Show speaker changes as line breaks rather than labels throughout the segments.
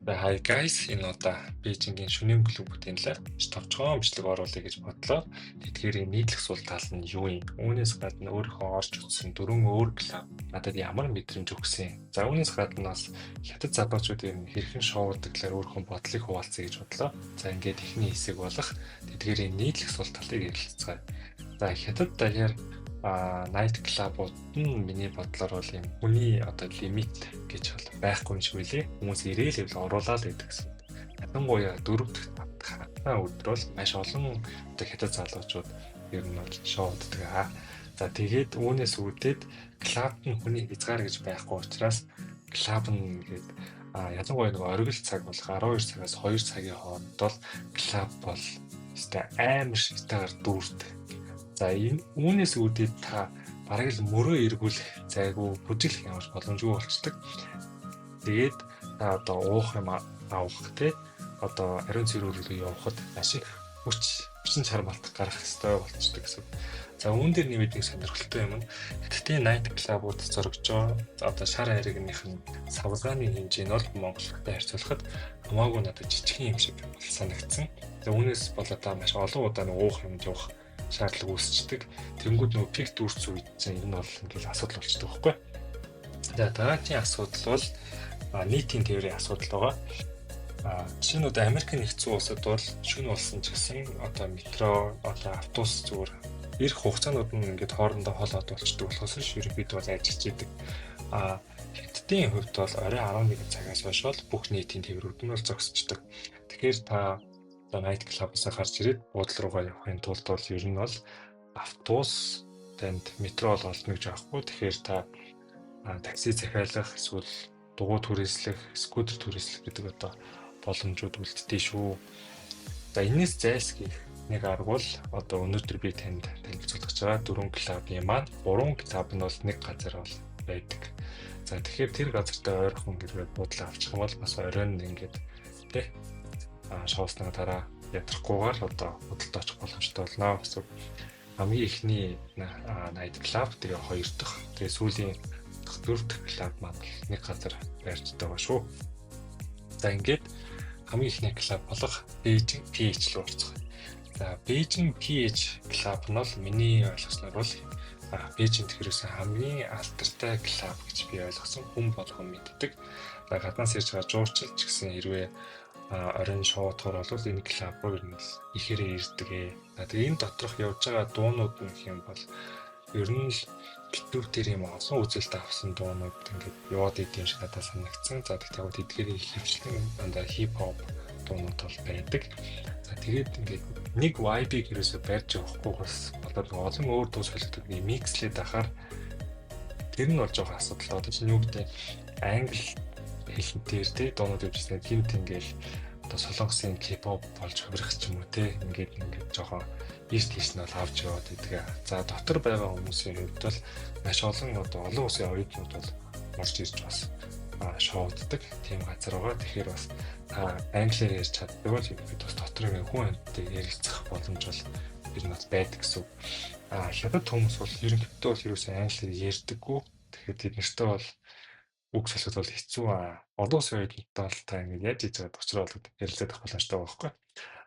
Hi guys, энэ удаа Бээжингийн шөнийн клубүүдийн талаар товчхон бичлэг оруулъя гэж бодлоо. Тэгэхээр нийтлэх сул тал нь юу юм? Үүнээс гадна өөрийнхөө орж утсан дөрвөн өөр клуб надад ямар мэдрэмж өгсөн. За үүнээс гадна бас хятад залуучуудын хэрхэн шоудаг талаар өөрийнхөө бодлыг хуваалцъя гэж бодлоо. За ингээд эхний хэсэг болох тэдгээрийн нийтлэх сул талыг ярилцгаая. За хятад даяар найт клубууд нь миний бодлоор бол юм хүний лимит гэж байхгүй юм шиг үлээ. Хүмүүс ирээл оруулаад байдаг гэсэн. Ялангуяа 4 дахь 5 дахь хатаа өдөр бол маш олон хятад залуучууд ер нь бол шоуддаг аа. За тэгээд үүнээс үүдээд клуб нь хүний хязгаар гэж байхгүй учраас клуб нь ингээд ялангуяа нэг оргил цаг бол 12 цагаас 2 цагийн хооронд бол клуб бол амар шигтэйгээр дүүрдэг. За энэ үүнээс үүдээд та бараг л мөрөө эргүүлэх зайгүй бүжиглэх ямар боломжгүй болцдог. Тэгээд та уух юм авах те ариун цэвэр рүү явахад маш их хүчин чармаалт гарах хэрэгтэй болцдог гэсэн. За үүн дээр нэмээд нэг сонирхолтой юм нь Хятадын найт клубууд зоргожоо шар харигных нь савлгааны хэмжээ нь бол Монголтай харьцуулахад хамаагүй надад жижигхэн юм шиг санагдсан. За үүнээс болоод та маш олон удаа уух юм явах шаардлага үүсчдэг. Тэнгүүд нөгөө пик дүүрсэн үед энэ бол ингээл асуудал болчдөг байхгүй. За дараагийн асуудал бол нийтийн тээврийн асуудал байгаа. Жишээ нь Америк нэгдсэн улсад бол шөнө болсон ч гэсэн метро автобус зүгээр ирэх хугацаанууд нь ингээд хоорондоо хоолоод болчдөг болохоос ерөнхийдөө бол ажиллаж идэг. Хятадын хувьд бол оройн 11 цагаас хойш бол бүх нийтийн тээврүүд нь бол зогсчихдог. Тэгэхээр та найт клубаас гарч ирээд буудлын руугаа явахын тулд бол ер нь бол автобус тэнд метро бол олно гэж аахгүй. Тэгэхээр та такси захиалах эсвэл дугуй түрээслэх, скутер түрээслэх гэдэг боломжууд үлддэг шүү. За энэс зайлсхийх нэг арга бол өнөөдөр би танд танилцуулах гэж байгаа 4 клубын маань 3 клуб нь бол нэг газар бол байдаг. За тэгэхээр тэр газартаа ойрхон гэдэг буудлаа авчих юм бол бас оройн ингээд тэ шоуснаа дараа ядрахгүйгээр худалдаж очих боломжтой болно гэсэн. Хамгийн ихний найт клуб тэгээ 2 дахь тэгээ сүүлийн 4 дахь клуб маань нэг газар байрч байгаа шүү. За ингээд хамгийн ихний клуб болох Бээжин PH руу орцгоё. За Бээжин PH клуб нь бол миний ойлгосноор бол Бээжинд хэрэгсэн хамгийн алдартай клуб гэж би ойлгосон. Хүн болгон мэддэг. Гаднаас ирж байгаа жуурчилж гэсэн хэрвээ оройн шоудахаар бол энэ клуб руу ер нь ихээрээ ирдэг. Тэгээ энэ доторх явж байгаа дуунууд нь гэх юм бол ер нь л YouTube дээр юм олон үзэлт авсан дуунууд ингээд яваад идэв шиг надад санагдсан. За тэгтээ тэдгээр хөвчлэн дандаа хип-хоп дуунууд бол байдаг. За тэгээд ингээд нэг vibe-ийг ерөөсөй барьж явахгүйгээс болоод олон өөр дуу солиодог микслээд ахаар тэр нь бол жоох асуудал. Одоо чинь юу гэдэг англи хэлнээр те дуунууд явуулсан гинт ингээл солонгосын K-pop болж хувирах ч юм уу те ингээд жоохон ийш тийш нь бол авч яваад идэг. За дотор байгаа хүмүүсийн хувьд бол маш олон олон улсын оюутнууд бол орж ирж бас шоуддаг тийм газар байгаа. Тэгэхээр бас англиар ярьж чаддаг бол бид бас дотор ингээ хүн амьтад ярилцах боломж бол ер нь бас байдаг гэсэн. Хятад хүмүүс бол ерөнхийдөө бол ерөөсөө англиар ярьдаггүй. Тэгэхээр тэд нэртэй бол үг салхид бол хэцүү олон улсын оюутнуудтай бол та ингэ яаж хийж байгаа учраас бол ярилцах боломжтой байгаа байхгүй.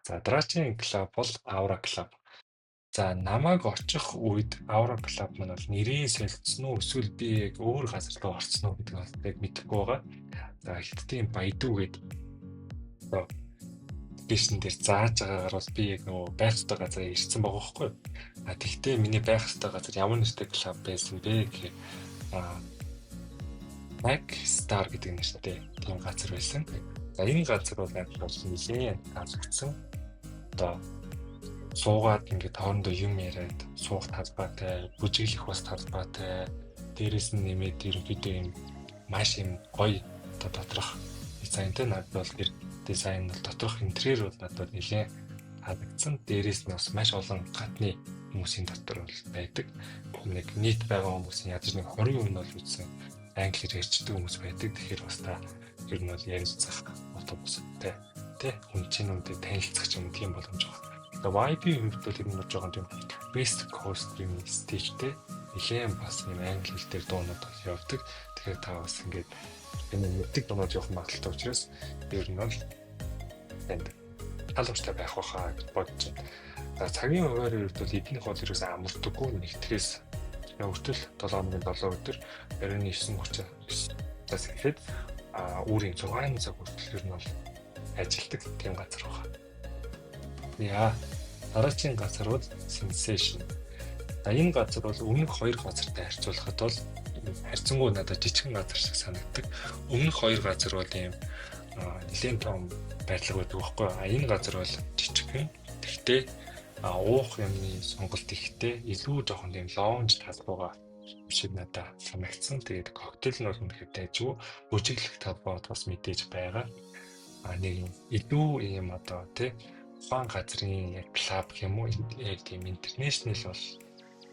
За дараагийн клуб бол Aura Club. За намайг очих үед Aura Club маань бол нэрээ солилцсон уу эсвэл би яг өөр газар руу орсон уу гэдэг нь яг мэдэхгүй байгаа. За Хятадын Baidu гэдэг дэшин дээр зааж байгаагаар бол би яг нөгөө байх ёстой газар ирсэн байгаа байхгүй. Тэгвэл миний байх ёстой газар ямар нэртэй клуб байсан бэ гэхээр Star гэдэг нэртэй тийм газар байсан. За энэ газар бол надад нэлээд таалагдсан. Суугаад ингээд хоорондоо юм яриад суух талбайтай, бүжиглэх бас талбайтай. Дээрээс нь нэмээд ерөнхийдөө юм маш юм гоё доторх дизайнтай надад бол тэр дизайн бол доторх интерьер бол надад нэлээд таалагдсан. Дээрээс нь бас маш олон гадны хүмүүсийн дотор бол байдаг. Нэг нийт байгаа хүмүүсийн ядаж нэг 20 юм бол үзсэн. Англиар ярьдаг хүмүүс байдаг. Тэгэхээр бас та ер нь бол ярилцах автобустай тий хүн чинь үнтэй танилцах юм тийм боломж байна. Vibe хувьд бол энэ жоохон тийм West Coast юм стейжтэй нэлээд бас юм англи хэл дээр дуунууд явдаг. Тэгэхээр та бас ингээд энэ мэддэг юмуд явах магадлалтай учраас ер нь бол энд халамжтай байх байхаа гэж бодож байна. За цагийн хуваарийн хувьд бол эднийх бол ерөөсөө амардаггүй нэгтгэхээс өртөл 7-7 өдөр 29:39-аас эхлээд үүрийн 6 цаг хүртэл ер нь бол ажилтдаг тийм газар байна. Яа, дараагийн газар бол Sensation. Энэ газар бол өмнөх 2 газартай харьцуулахад бол харьцангуй надад жижигхэн газар шиг санагддаг. Өмнөх 2 газар бол ийм нэлээд том байдлага байдаг байхгүй юу? Энэ газар бол жижигхэн. Гэхдээ уух юмны сонголт ихтэй, илүү жоохон тийм лаунж талбайгаа шиг надад санагдсан. Тэгээд коктейл нь бол үнэхээр дайжгүй, бүжиглэх талбайд бас мэдээж байгаа. Нэг илүү ийм одоо тий ухаан газрын яг клуб юм уу, яг тийм интернэшнл бол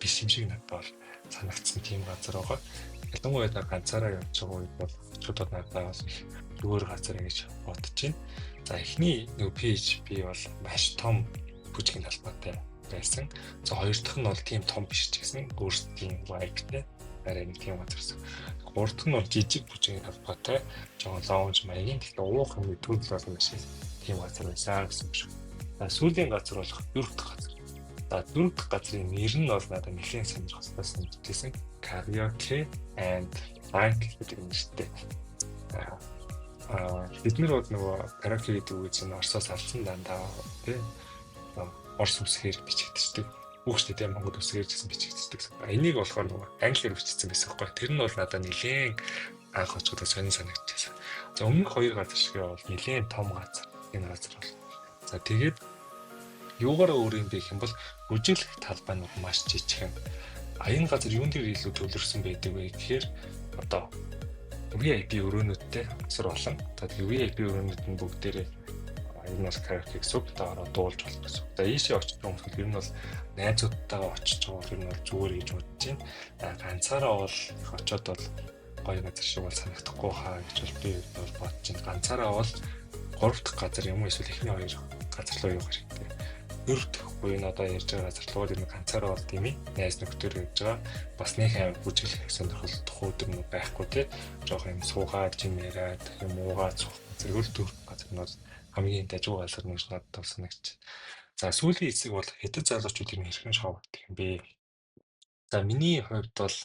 биш юм шиг надад бол санагдсан тийм газар байгаа. Ялангуяа ганцаараа явж байгаа үед бол чудад надад бас их зүгээр газар гэж бодож байна. За эхний нэг PHP бол маш том бүжгийн талбайтай байсан. За хоёр дахь нь бол тийм том биш ч гэсэн өөрсдийн vibe-тэй арай нэг тийм газар. Гурав дахь нь бол жижиг бүжгийн талбайтай, жоохон лаунж маягийн гэхдээ уух юмны төрөл бол маш тийм газар байсан гэсэн юм шиг. За сүүлийн газар бол дөрөв дахь газар. За дөрөв дахь газрын нэр нь бол надад нэлээд сонирхолтой санагдсан. Karaoke and Funk гэдэг нэртэй. Бид нар бол нөгөө karaoke гэдэг үг чинь Оросоос авсан дандаа тий Орос үсгээр бичигддэг. Бүгд тийм Монгол үсгээр гэсэн бичигддэг. Энийг болохоор нөгөө англиар бичсэн байсан байхгүй. Тэр нь бол надад нэлээд анх очихдоо сонир санагдчихсан. За өмнөх 2 газар шиг бол нэлээд том газар. Энэ газар бол. За тэгээд юугаараа өөр юм бэ гэх юм бол бүжиглэх талбайнууд маш жижигхэн. Энэ газар юун дээр илүү төвлөрсөн байдаг вэ гэхээр одоо VIP өрөөнүүдтэй асар олон. Тэгээд VIP өрөөнүүд нь бүгдээрээ энэ бас karaoke субтаараа дуулж болох гэсэн. За ийшээ очиж байгаа хүмүүс ер нь бол найзуудтайгаа очиж байгаа юм бол зүгээр гэж бодож байна. Ганцаараа бол очиод бол гоё газар шиг бол санагдахгүй хаа гэж би бол бодож байна. Ганцаараа бол 3 дахь газар юм уу эсвэл эхний 2 газар руу явах хэрэгтэй. 4 дахь буюу энэ одоо ярьж байгаа газар руу ер нь ганцаараа бол тийм ээ. Найз нөхдөр явж байгаа. Бас нэг аим бүжиглэх сонирхолтой өдөр нь байхгүй тий. Жохоо юм суугаад чимээрээд юм уугаад суух зэрэг 4 газар нь хамгийн дажгүй газар нэг надад санагч. За сүүлийн хэсэг бол хятад залуучуудын хэрхэн шоудаг юм бэ? За миний хувьд бол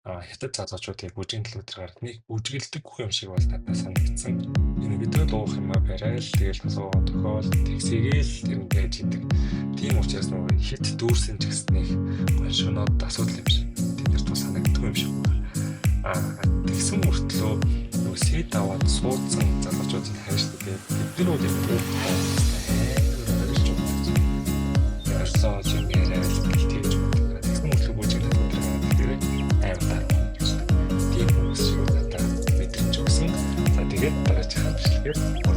хятад залуучуудыг бүжгийн төлөв дээр гараад нэг бүжгэлдэггүй юм шиг бол надад санагдсан. Энэ видео дуух юм барайл тэгэл асуугаад тохиол тэгсэгээл тэр нь байж идэг. Тийм учраас нөгөө хит дүүрсэн ч гэсэн нэг гоншоноод асуудал юм шиг. Тэднэрт бол санагддаг юм шиг байна. Тэгсэн мөртлөө нөгөө сэт аваад суудсан залуучуудын хайршдаг. Бид нар үл юм Орсоо юм яриад тэгж байна. Тэгсэн мөртлөө бүжиглэх гэдэг нь аймаар тийм хүмүүс шүү надад мэдэрч өгсөн. За тэгээд дараагийн хамтлагаар